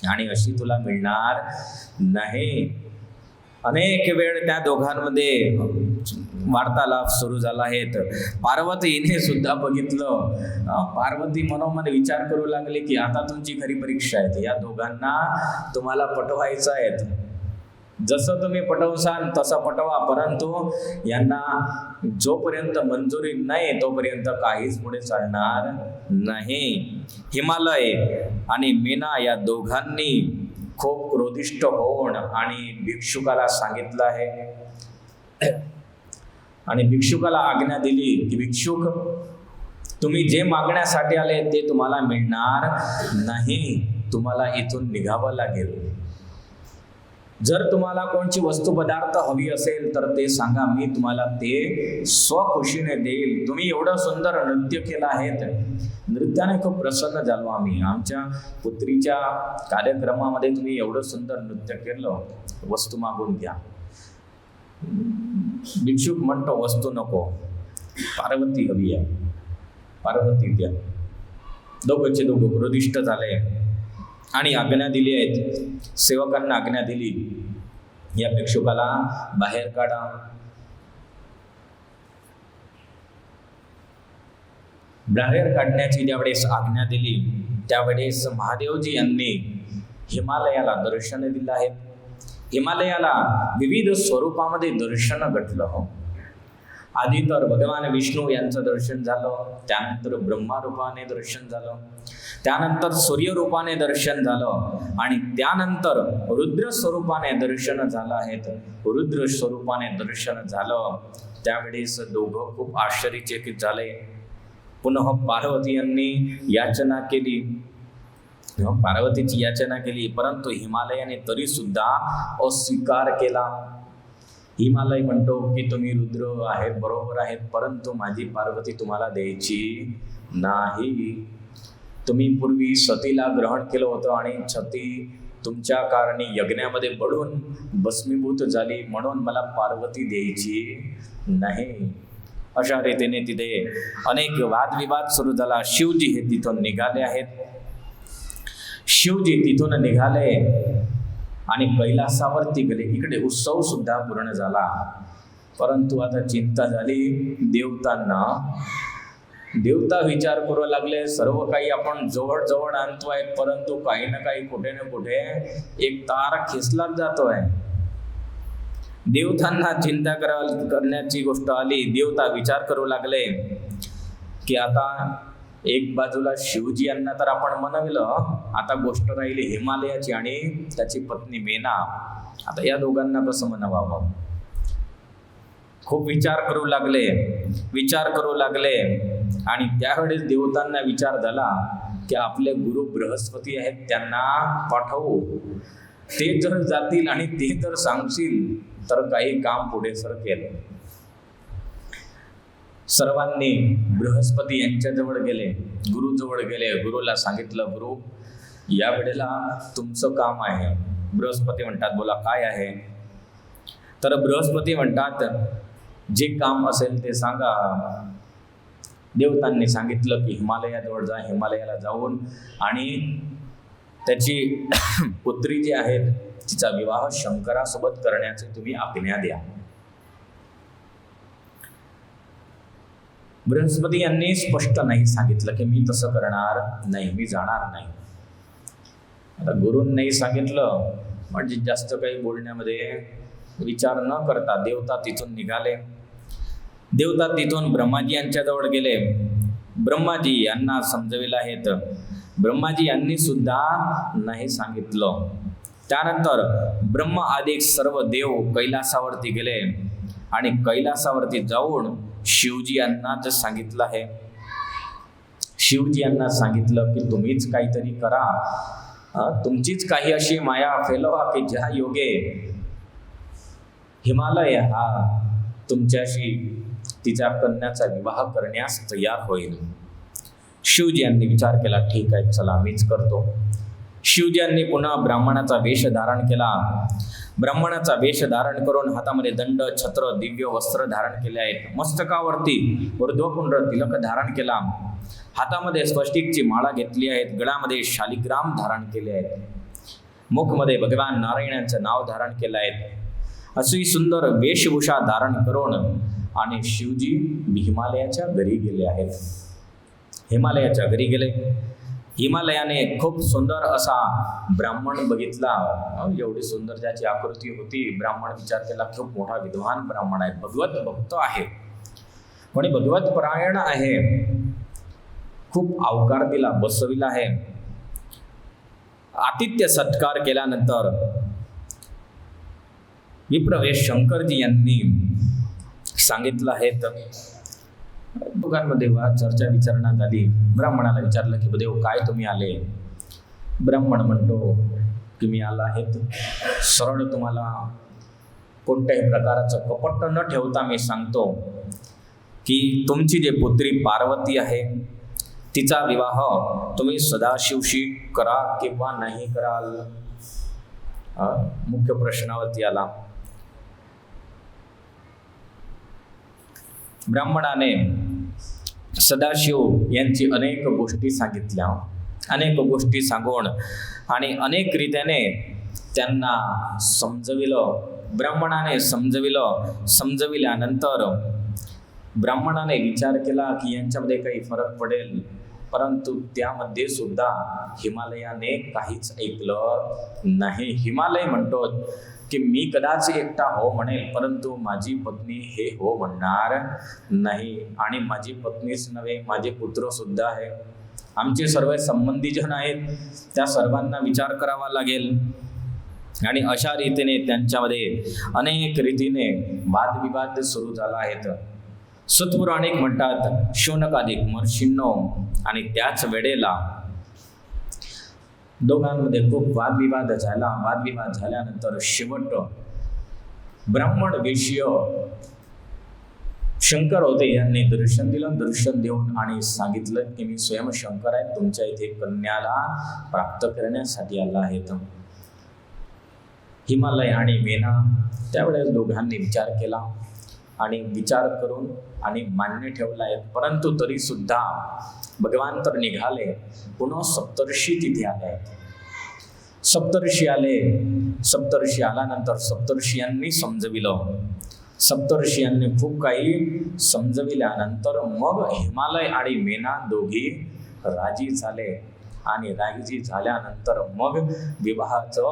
[SPEAKER 1] आणि अशी तुला मिळणार नाही. अनेक वेळ त्या दोघांमध्ये वार्तालाप सुरू झाला आहेत. पार्वतीने सुद्धा बघितलं. पार्वती मनोमन विचार करू लागली की आता तुमची खरी परीक्षा आहे. या दोघांना तुम्हाला पटवायचं आहे. जसं तुम्ही पटवसाल तसं पटवा, परंतु यांना जोपर्यंत मंजुरी नाही तोपर्यंत काहीच पुढे चालणार नाही. हिमालय आणि मीना या दोघांनी खूप क्रोधिष्ट होऊन आणि भिक्षुकाला सांगितलं आहे आणि भिक्षुकाला आज्ञा दिली की भिक्षुक, तुम्ही जे मागण्यासाठी आले ते तुम्हाला मिळणार नाही. तुम्हाला इथून निघावं लागेल. जर तुम्हाला कोणची वस्तू पदार्थ हवी असेल तर ते सांगा, मी तुम्हाला ते स्वखुशीने देईल. तुम्ही एवढं सुंदर नृत्य केलं आहे. नृत्याने खूप प्रसन्न झालो आम्ही. आमच्या पुत्रीच्या कार्यक्रमामध्ये तुम्ही एवढं सुंदर नृत्य केलं. वस्तू मागून घ्या. भिक्षुक म्हणतो वस्तू नको, पार्वती हवी आहे, पार्वती द्या. दोघंचे दोघं क्रोधिष्ट झाले आणि आज्ञा दिली आहेत. सेवकांना आज्ञा दिली, या भिक्षुकाला बाहेर काढा. बाहेर काढण्याची ज्यावेळेस आज्ञा दिली त्यावेळेस महादेवजी यांनी हिमालयाला दर्शन दिलं आहे. हिमालयाला विविध स्वरूपामध्ये दर्शन घडलं. हो, आधी तर भगवान विष्णू यांचं दर्शन झालं, त्यानंतर ब्रह्मा रूपाने दर्शन झालं, त्यानंतर सूर्य रूपाने दर्शन झालं आणि त्यानंतर रुद्र स्वरूपाने दर्शन झालं आहे. रुद्र स्वरूपाने दर्शन झालं त्यावेळेस दोघं खूप आश्चर्यचकित झाले. पुन्हा पार्वती यांनी याचना केली, पार्वतीची याचना केली, परंतु हिमालयाने तरी सुद्धा अस्वीकार केला. हिमालय म्हणतो की तुम्ही रुद्र आहेत, बरोबर आहेत, परंतु माझी पार्वती तुम्हाला द्यायची नाही. तुम्ही पूर्वी सतीला ग्रहण केलं होतं आणि सती तुमच्या कारणी यज्ञामध्ये बळून भस्मीभूत झाली, म्हणून मला पार्वती द्यायची नाही. अशा रीतीने तिथे अनेक वादविवाद सुरू झाला. शिवजी हे तिथून निघाले आहेत. शिवजी तिथून निघाले आणि कैलासावरती गेले. इकडे उत्सव सुद्धा पूर्ण झाला, परंतु आता चिंता झाली देवतांना. देवता विचार करू लागले, सर्व काही आपण जवळ जवळ आणतोय, परंतु काही ना काही कुठे ना कुठे एक तार खेचलाच जातोय. देवतांना चिंता करण्याची गोष्ट आली. देवता विचार करू लागले की आता एक बाजूला शिवजी यांना तर आपण मनविलं, आता गोष्ट राहिली हिमालयाची आणि त्याची पत्नी मीना. आता या दोघांना कसं म्हणावं? खूप विचार करू लागले आणि त्यावेळेस देवतांना विचार झाला की आपले गुरु बृहस्पती आहेत, त्यांना पाठवू. ते जर जातील आणि ते जर सांगतील तर काही काम पुढे सरकेल. सर्वांनी बृहस्पती यांच्याजवळ गेले, गुरुजवळ गेले. गुरुला सांगितलं, गुरु या वेळेला तुमचं काम आहे. बृहस्पती म्हणतात, बोला काय आहे? तर बृहस्पती म्हणतात, जे काम असेल ते सांगा. देवतांनी सांगितलं की हिमालयाजवळ जा. हिमालयाला जाऊन आणि त्याची पुत्री जी आहे तिचा विवाह शंकरासोबत करण्याचे तुम्ही आज्ञा द्या. बृहस्पती यांनी स्पष्ट नाही सांगितलं की मी तसं करणार नाही, मी जाणार नाही. आता गुरूंनाही सांगितलं म्हणजे जास्त काही बोलण्यामध्ये विचार न करता देवता तिथून निघाले. देवता तिथून ब्रह्माजी यांच्याजवळ गेले. ब्रह्माजी यांना समजविलं आहेत. ब्रह्माजी यांनी सुद्धा नाही सांगितलं. त्यानंतर ब्रह्म आदी सर्व देव कैलासावरती गेले आणि कैलासावरती जाऊन शिवजी यांनाच सांगितलं आहे. शिवजी यांना सांगितलं की तुम्हीच काहीतरी करा, तुमचीच काही अशी माया फैलवा की ज्या योगे हिमालय हा तुमच्याशी तिच्या कन्याचा विवाह करण्यास तयार होईल. शिवजी यांनी विचार केला, ठीक आहे, चला मीच करतो. शिवजी यांनी पुन्हा ब्राह्मणाचा वेश धारण केला. ब्राह्मणाचा वेश धारण करून हातामध्ये दंड, छत्र, दिव्य वस्त्र धारण केले आहेत. मस्तकावरती ऊर्ध्वपुंड्र तिलक धारण केला. हातामध्ये स्वस्तिकची माळा घेतली आहेत. गळामध्ये शालिग्राम धारण केले आहेत. मुखमध्ये भगवान नारायणांचं नाव धारण केलं आहे अशी सुंदर वेशभूषा धारण करून आणि शिवजी हिमालयाच्या घरी गेले आहेत. हिमालयाच्या घरी गेले. हिमालयाने खूप सुंदर असा ब्राह्मण बघितला. एवढी सुंदर त्याची आकृती होती. ब्राह्मण विचार केला, खूप मोठा विद्वान ब्राह्मण आहे, भगवत भक्त आहे, कोणी भगवत परायण आहे. खूप अवकार दिला, बसविला आहे. आतिथ्य सत्कार केल्यानंतर विप्रवेश शंकरजी यांनी सांगितलं आहे. दोघांमध्ये चर्चा विचारणा झाली. ब्राह्मणाला विचारलं की देव काय तुम्ही आले? ब्राह्मण म्हणतो की मी आला आहेत सरळ तुम्हाला कोणत्याही प्रकारचं कपट न ठेवता मी सांगतो की तुमची जी पुत्री पार्वती आहे तिचा विवाह तुम्ही सदाशिवशी करा किंवा नाही कराल. मुख्य प्रश्नावरती आला. ब्राह्मणाने सदाशिव यांची अनेक गोष्टी सांगितल्या. अनेक गोष्टी सांगून आणि अनेक रीतीने त्यांना समजविलं. ब्राह्मणाने समजविल्यानंतर ब्राह्मणाने विचार केला की यांच्यामध्ये काही फरक पडेल, परंतु त्यामध्ये सुद्धा हिमालयाने काहीच ऐकलं नाही. हिमालय म्हणतो की मी कदाचित एकटा हो म्हणेल, परंतु माझी पत्नी हे हो म्हणणार नाही. आणि माझी पत्नीच नव्हे, माझे पुत्र सुद्धा आहे, आमचे सर्व संबंधीजन आहेत, त्या सर्वांना विचार करावा लागेल. आणि अशा रीतीने त्यांच्यामध्ये अनेक रीतीने वादविवाद सुरू झाला आहेत. सत्पुराणिक म्हणतात शौनकादिक महर्षींनो आणि त्याच वेळेला दोघांमध्ये खूप वादविवाद झाला. वादविवाद झाल्यानंतर शेवट ब्राह्मण वेशीय शंकर होते यांनी दर्शन दिलं. दर्शन देऊन आणि सांगितलं की मी स्वयं शंकर आहे, तुमच्या इथे कन्याला प्राप्त करण्यासाठी आला आहे. हिमालय आणि मेना त्यावेळेस दोघांनी विचार केला आणि विचार करून आणि मान्य ठेवला आहे. परंतु तरी सुद्धा भगवान तर निघाले, पुन्हा सप्तर्षी तिथे आले आहेत. सप्तर्षी आले. सप्तर्षी आल्यानंतर सप्तर्षियांनी समजविलं. सप्तर्षियांनी खूप काही समजविल्यानंतर मग हिमालय आणि मेना दोघी राजी झाले. आणि राजी झाल्यानंतर मग विवाहाचा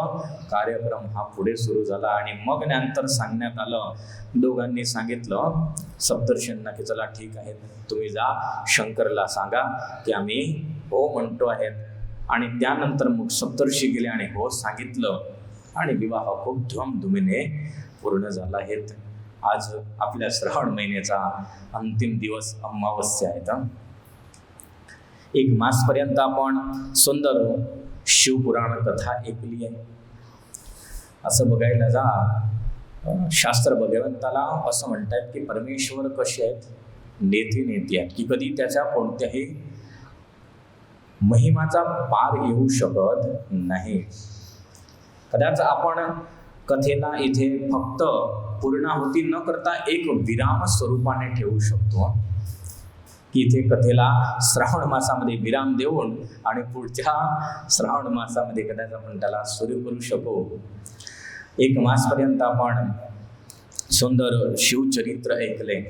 [SPEAKER 1] कार्यक्रम हा पुढे सुरू झाला. आणि मग नंतर सांगण्यात आलं, दोघांनी सांगितलं सप्तर्षींना की चला ठीक आहे, तुम्ही जा शंकरला सांगा की आम्ही हो म्हणतो आहेत. आणि त्यानंतर मग सप्तर्षी गेले आणि हो सांगितलं आणि विवाह खूप धूमधुमीने पूर्ण झाला आहे. आज आपल्या श्रावण महिन्याचा अंतिम दिवस अमावस्या आहेत. एक मासपर्यंत आपण सुंदर शिवपुराण कथा ऐकली आहे. असं बघायला जा, शास्त्र भगवंताला असं म्हणतात की परमेश्वर कसे आहेत, नेती आहेत, की कधी त्याच्या कोणत्याही महिमाचा पार येऊ शकत नाही. कदाच आपण कथेला इथे फक्त पूर्णाहुती न करता एक विराम स्वरूपाने ठेवू शकतो, की इथे कथेला श्रावण मासामध्ये विराम देऊन आणि पुढच्या श्रावण मासामध्ये कदाचित आपण त्याला सुरू करू शकू. एक मासपर्यंत आपण सुंदर शिवचरित्र ऐकले.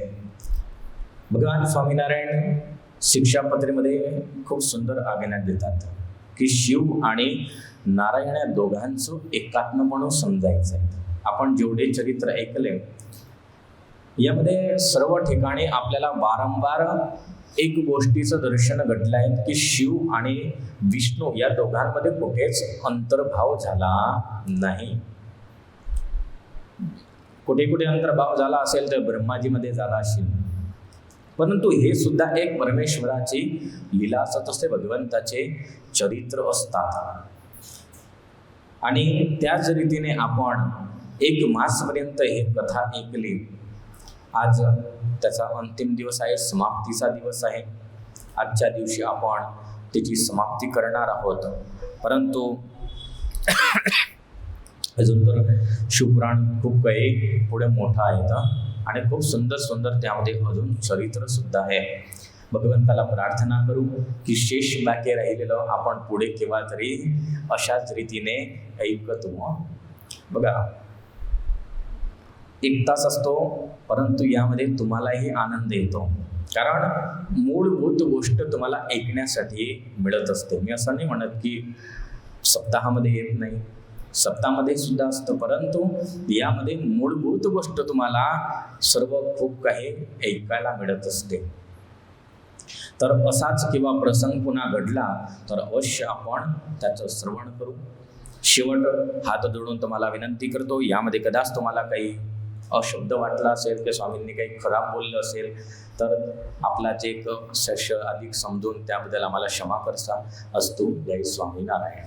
[SPEAKER 1] भगवान स्वामीनारायण शिक्षापत्रीमध्ये खूप सुंदर आज्ञा देतात की शिव आणि नारायण या दोघांचं एकात्म म्हणून समजायचं आहे. आपण जेवढे चरित्र ऐकले यामध्ये सर्व ठिकाणी आपल्याला वारंवार एक गोष्टीचं दर्शन घडलं आहे की शिव आणि विष्णू या दोघांमध्ये कुठेच अंतर्भाव झाला नाही. कुठे कुठे अंतर्भाव झाला असेल तर ब्रह्माजीमध्ये झाला असेल, परंतु हे सुद्धा एक परमेश्वराची लीला असत असते, भगवंताचे चरित्र असतात. आणि त्याच रीतीने आपण एक मासपर्यंत हे कथा ऐकली. आज त्याचा अंतिम दिवस आहे, समाप्तीचा दिवस आहे. आजच्या दिवशी आपण त्याची समाप्ती करणार आहोत. परंतु अजून तर शिवपुराण खूप काही पुढे मोठं आहे आणि खूप सुंदर सुंदर त्यामध्ये अजून चरित्र सुद्धा आहे. भगवंताला प्रार्थना करू की शेष बाकी राहिलेलं आपण पुढे केव्हा तरी अशाच रीतीने ऐकत बघा. 1 तास असतो, परंतु यामध्ये तुम्हालाही आनंद येतो, कारण मूलभूत गोष्ट तुम्हाला ऐकण्यासाठी मिळत असते. मी असं नाही म्हणत की सप्ताहामध्ये येत नाही, सप्ताहामध्ये सुद्धा असतं, परंतु यामध्ये मूलभूत गोष्ट तुम्हाला सर्व खूप काही ऐकायला मिळत असते. तर असाच किंवा प्रसंग पुन्हा घडला तर अवश्य आपण त्याचं श्रवण करू. शेवट हात जोडून तुम्हाला विनंती करतो, यामध्ये कदाच तुम्हाला काही अशुद्ध वाटला असेल किंवा स्वामींनी काही खराब बोललं असेल तर आपला जे एक शिष्य अधिक समजून त्याबद्दल आम्हाला क्षमा करसा. अस्तु. जय स्वामीनारायण.